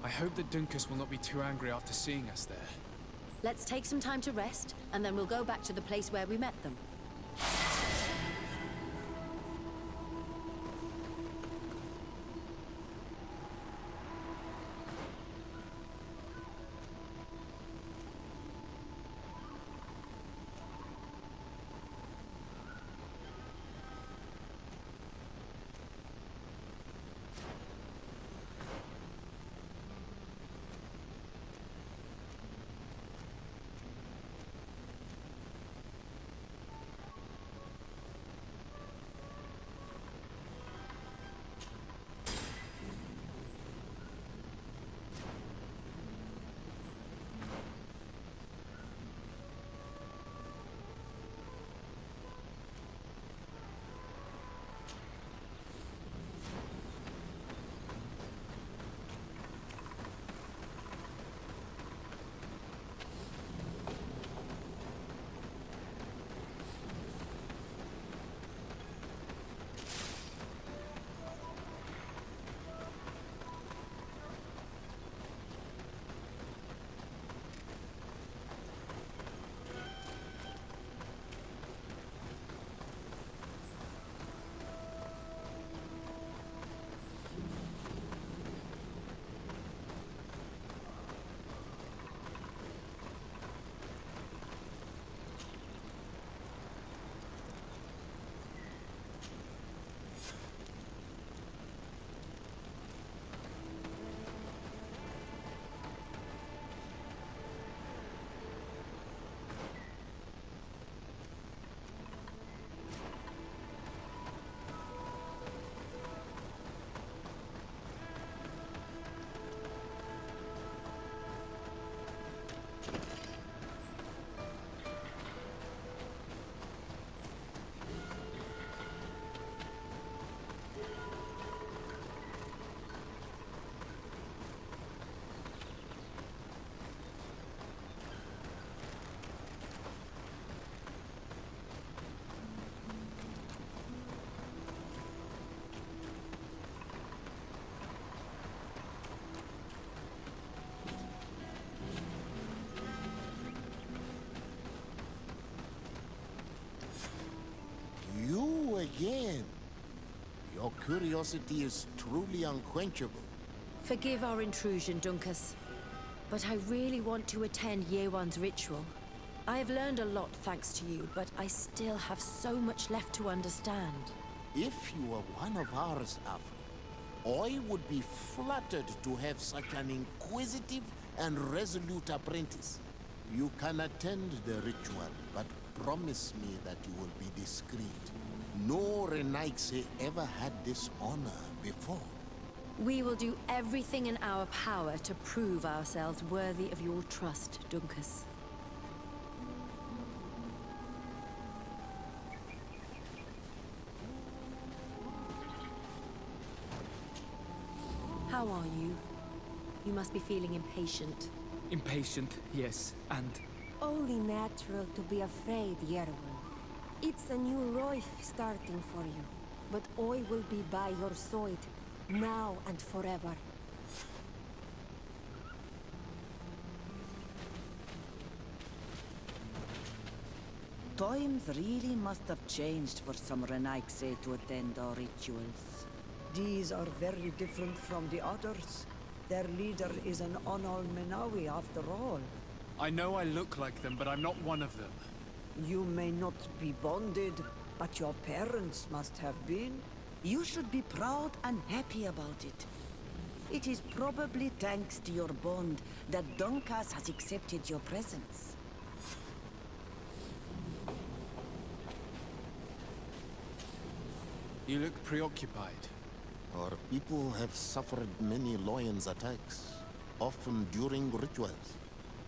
I hope that Dunkus will not be too angry after seeing us there. Let's take some time to rest, and then we'll go back to the place where we met them. Your curiosity is truly unquenchable. Forgive our intrusion, Dunkus, but I really want to attend Yewan's ritual. I have learned a lot thanks to you, but I still have so much left to understand. If you were one of ours, Afra, I would be flattered to have such an inquisitive and resolute apprentice. You can attend the ritual, but promise me that you will be discreet. No Renaigse ever had this honor before. We will do everything in our power to prove ourselves worthy of your trust, Dunkus. How are you? You must be feeling impatient. Impatient, yes, and Only natural to be afraid, Yerwan. It's a new life starting for you, but I will be by your side, now and forever. Times really must have changed for some Renaigse to attend our rituals. These are very different from the others. Their leader is an Onol Menawi after all. I know I look like them, but I'm not one of them. You may not be bonded, but your parents must have been. You should be proud and happy about it. It is probably thanks to your bond that Dunkas has accepted your presence. You look preoccupied. Our people have suffered many lions attacks, often during rituals.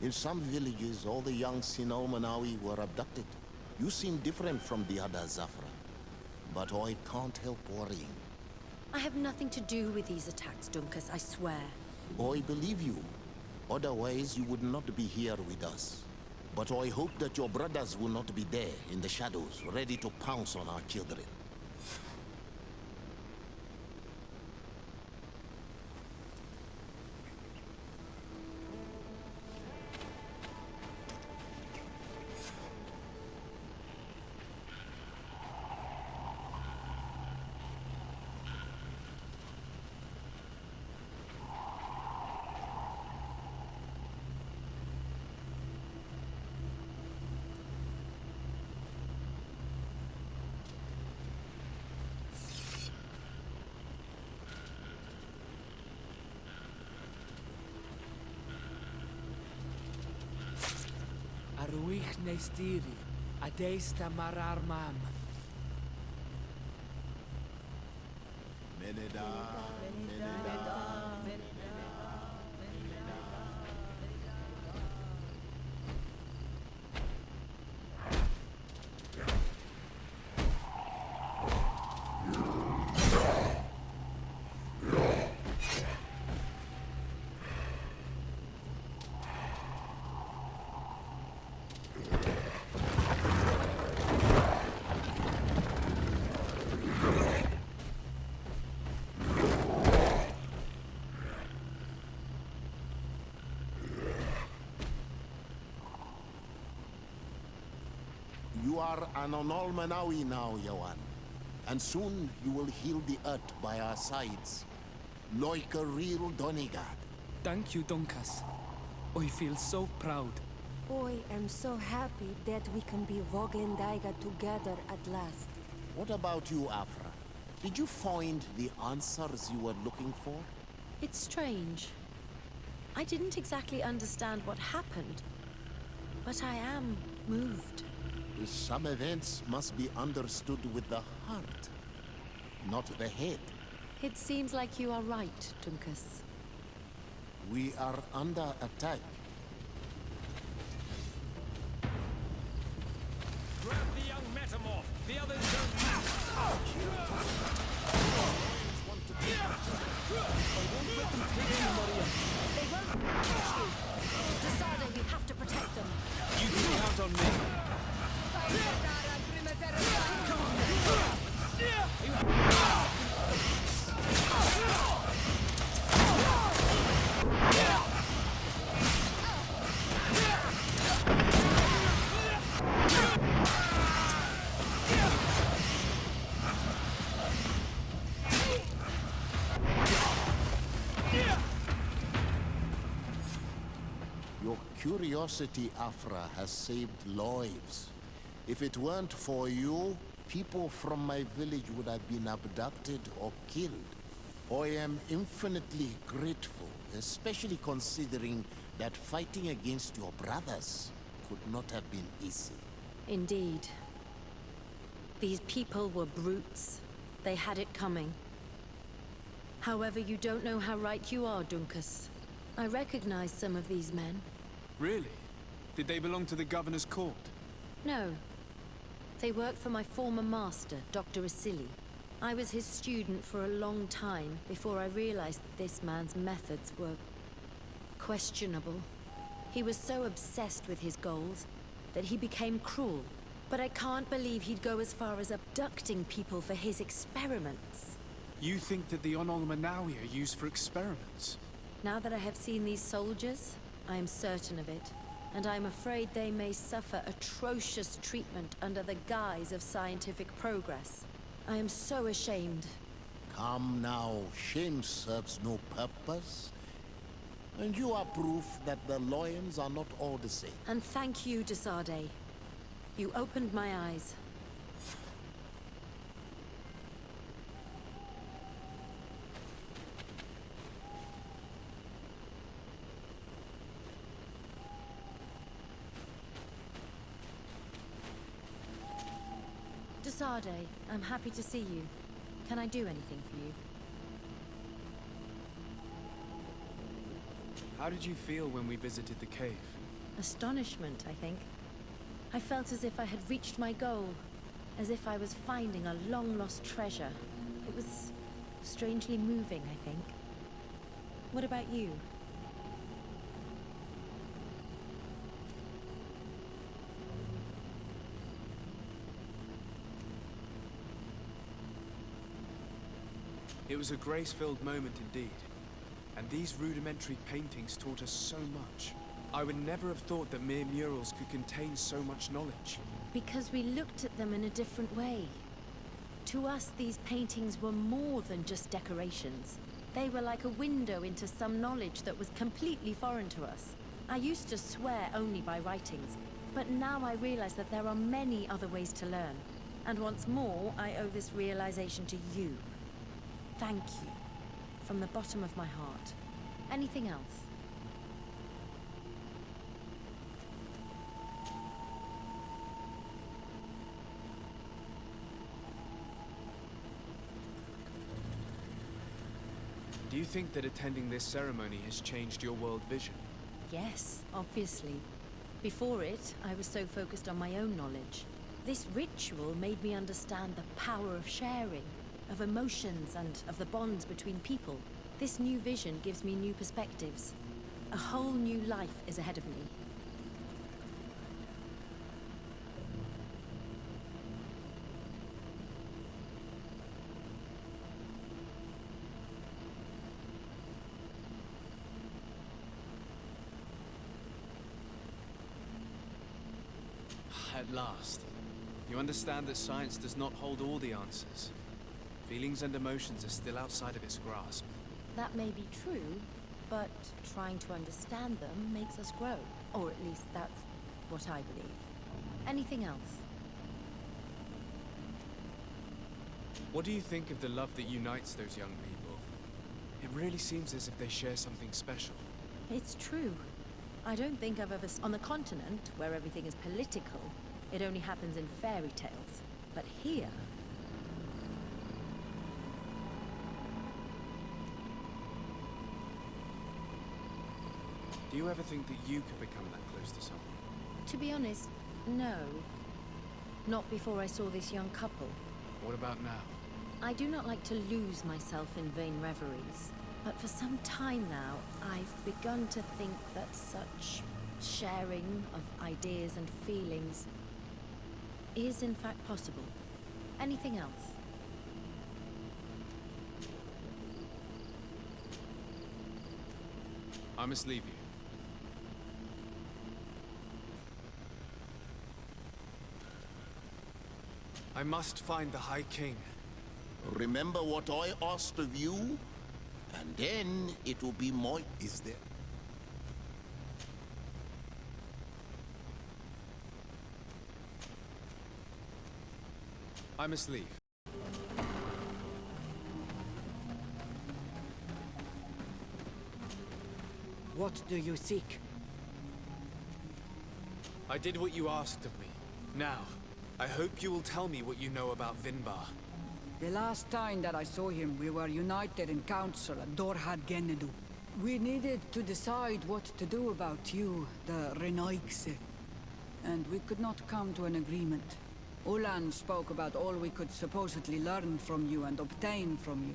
In some villages, all the young Sinal-Manawi were abducted. You seem different from the other Zafra, but I can't help worrying. I have nothing to do with these attacks, Dunkus, I swear. I believe you. Otherwise, you would not be here with us. But I hope that your brothers will not be there in the shadows, ready to pounce on our children. Aruich Nestiri, Adesta Marar Mam. You are an Onol Manawi now, Yawan. And soon you will heal the earth by our sides. Like a real Donegad. Thank you, Dunkas. I feel so proud. I am so happy that we can be Voglendaiga together at last. What about you, Afra? Did you find the answers you were looking for? It's strange. I didn't exactly understand what happened, but I am moved. Some events must be understood with the heart, not the head. It seems like you are right, Dunkus. We are under attack. Grab the young metamorph. The others don't. I won't let them take you, Maria. They won't touch you. Desada, you have to protect them. You can count on me. curiosity, Afra, has saved lives. If it weren't for you, people from my village would have been abducted or killed. I am infinitely grateful, especially considering that fighting against your brothers could not have been easy. Indeed. These people were brutes. They had it coming. However, you don't know how right you are, Dunkus. I recognize some of these men. Really? Did they belong to the governor's court? No. They worked for my former master, Dr. Asili. I was his student for a long time before I realized that this man's methods were questionable. He was so obsessed with his goals that he became cruel. But I can't believe he'd go as far as abducting people for his experiments. You think that the Onolmanawi are used for experiments? Now that I have seen these soldiers, I am certain of it. And I'm afraid they may suffer atrocious treatment under the guise of scientific progress. I am so ashamed. Come now, shame serves no purpose. And you are proof that the lions are not all the same. And thank you, Desade. You opened my eyes. Desade, I'm happy to see you. Can I do anything for you? How did you feel when we visited the cave? Astonishment, I think. I felt as if I had reached my goal, as if I was finding a long-lost treasure. It was strangely moving, I think. What about you? It was a grace-filled moment indeed. And these rudimentary paintings taught us so much. I would never have thought that mere murals could contain so much knowledge. Because we looked at them in a different way. To us, these paintings were more than just decorations. They were like a window into some knowledge that was completely foreign to us. I used to swear only by writings, but now I realize that there are many other ways to learn. And once more, I owe this realization to you. Thank you. From the bottom of my heart. Anything else? Do you think that attending this ceremony has changed your world vision? Yes, obviously. Before it, I was so focused on my own knowledge. This ritual made me understand the power of sharing, of emotions, and of the bonds between people. This new vision gives me new perspectives. A whole new life is ahead of me. At last. You understand that science does not hold all the answers. Feelings and emotions are still outside of its grasp. That may be true, but trying to understand them makes us grow. Or at least that's what I believe. Anything else? What do you think of the love that unites those young people? It really seems as if they share something special. It's true. I don't think I've ever... On the continent, where everything is political, it only happens in fairy tales. But here... Do you ever think that you could become that close to someone? To be honest, no. Not before I saw this young couple. What about now? I do not like to lose myself in vain reveries. But for some time now, I've begun to think that such sharing of ideas and feelings is in fact possible. Anything else? I must leave you. I must find the High King. Remember what I asked of you? And then it will be my... Is there... I must leave. What do you seek? I did what you asked of me. Now, I hope you will tell me what you know about Vinbar. The last time that I saw him, we were united in council at Dorhad Genedu. We needed to decide what to do about you, the Renoixe. And we could not come to an agreement. Ulan spoke about all we could supposedly learn from you and obtain from you.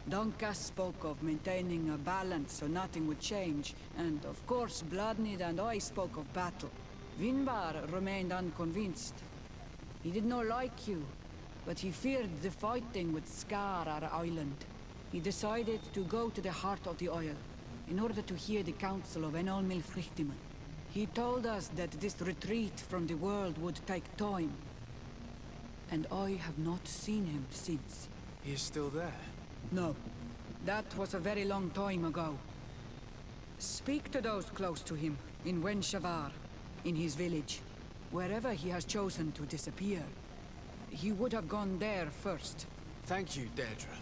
Donkas spoke of maintaining a balance so nothing would change. And of course, Bladnid and I spoke of battle. Vinbar remained unconvinced. He did not like you, but he feared the fighting would scar our island. He decided to go to the heart of the oil, in order to hear the counsel of Enolmil Frichtiman. He told us that this retreat from the world would take time. And I have not seen him since. He is still there? No. That was a very long time ago. Speak to those close to him, in Wenshavar, in his village. Wherever he has chosen to disappear. He would have gone there first. Thank you, Deirdre.